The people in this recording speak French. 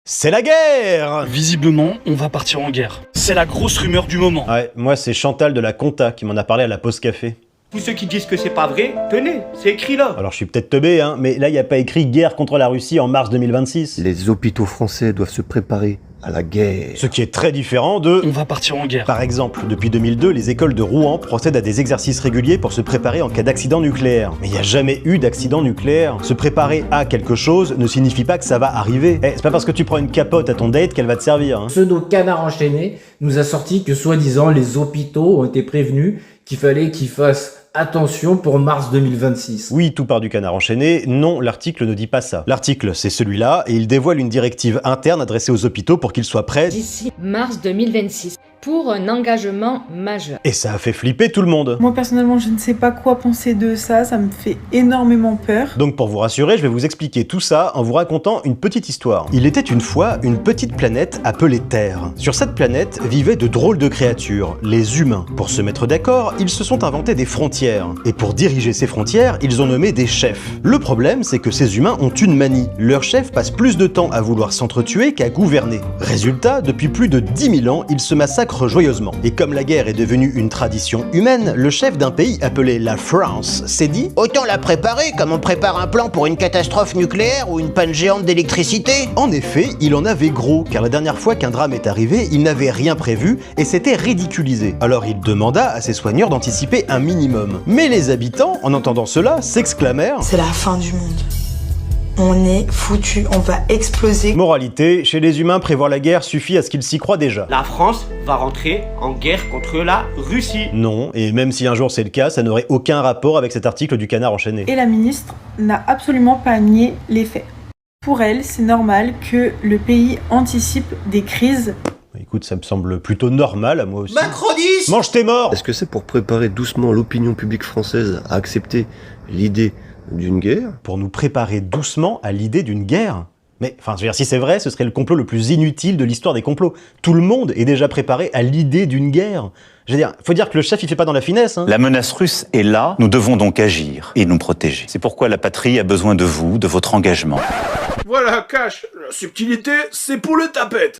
C'est la guerre! Visiblement, on va partir en guerre. C'est la grosse rumeur du moment. Ouais, moi c'est Chantal de la Compta qui m'en a parlé à la pause café. Tous ceux qui disent que c'est pas vrai, tenez, c'est écrit là. Alors je suis peut-être teubé, hein, mais là il n'y a pas écrit guerre contre la Russie en mars 2026. Les hôpitaux français doivent se préparer à la guerre. Ce qui est très différent de... On va partir en guerre. Par exemple, depuis 2002, les écoles de Rouen procèdent à des exercices réguliers pour se préparer en cas d'accident nucléaire. Mais il n'y a jamais eu d'accident nucléaire. Se préparer à quelque chose ne signifie pas que ça va arriver. C'est pas parce que tu prends une capote à ton date qu'elle va te servir. Hein. Pseudo-canard enchaîné nous a sorti que soi-disant les hôpitaux ont été prévenus qu'il fallait qu'ils fassent attention pour mars 2026. Oui, tout part du canard enchaîné. Non, l'article ne dit pas ça. L'article, c'est celui-là, et il dévoile une directive interne adressée aux hôpitaux pour qu'ils soient prêts d'ici mars 2026, pour un engagement majeur. Et ça a fait flipper tout le monde. Moi personnellement, je ne sais pas quoi penser de ça, ça me fait énormément peur. Donc pour vous rassurer, je vais vous expliquer tout ça en vous racontant une petite histoire. Il était une fois une petite planète appelée Terre. Sur cette planète vivaient de drôles de créatures, les humains. Pour se mettre d'accord, ils se sont inventés des frontières. Et pour diriger ces frontières, ils ont nommé des chefs. Le problème, c'est que ces humains ont une manie. Leurs chefs passent plus de temps à vouloir s'entretuer qu'à gouverner. Résultat, depuis plus de 10 000 ans, ils se massacrent joyeusement. Et comme la guerre est devenue une tradition humaine, le chef d'un pays appelé la France s'est dit « Autant la préparer comme on prépare un plan pour une catastrophe nucléaire ou une panne géante d'électricité !» En effet, il en avait gros, car la dernière fois qu'un drame est arrivé, il n'avait rien prévu et s'était ridiculisé. Alors il demanda à ses soigneurs d'anticiper un minimum. Mais les habitants, en entendant cela, s'exclamèrent « C'est la fin du monde. On est foutu, on va exploser. » Moralité, chez les humains, prévoir la guerre suffit à ce qu'ils s'y croient déjà. La France va rentrer en guerre contre la Russie. Non, et même si un jour c'est le cas, ça n'aurait aucun rapport avec cet article du canard enchaîné. Et la ministre n'a absolument pas nié les faits. Pour elle, c'est normal que le pays anticipe des crises. Écoute, ça me semble plutôt normal à moi aussi. Macronisme! Mange tes morts! Est-ce que c'est pour préparer doucement l'opinion publique française à accepter l'idée d'une guerre? Pour nous préparer doucement à l'idée d'une guerre? Mais, enfin, je veux dire, si c'est vrai, ce serait le complot le plus inutile de l'histoire des complots. Tout le monde est déjà préparé à l'idée d'une guerre. Je veux dire, faut dire que le chef, il fait pas dans la finesse, hein. La menace russe est là, nous devons donc agir et nous protéger. C'est pourquoi la patrie a besoin de vous, de votre engagement. Voilà, Cash, la subtilité, c'est pour le tapette.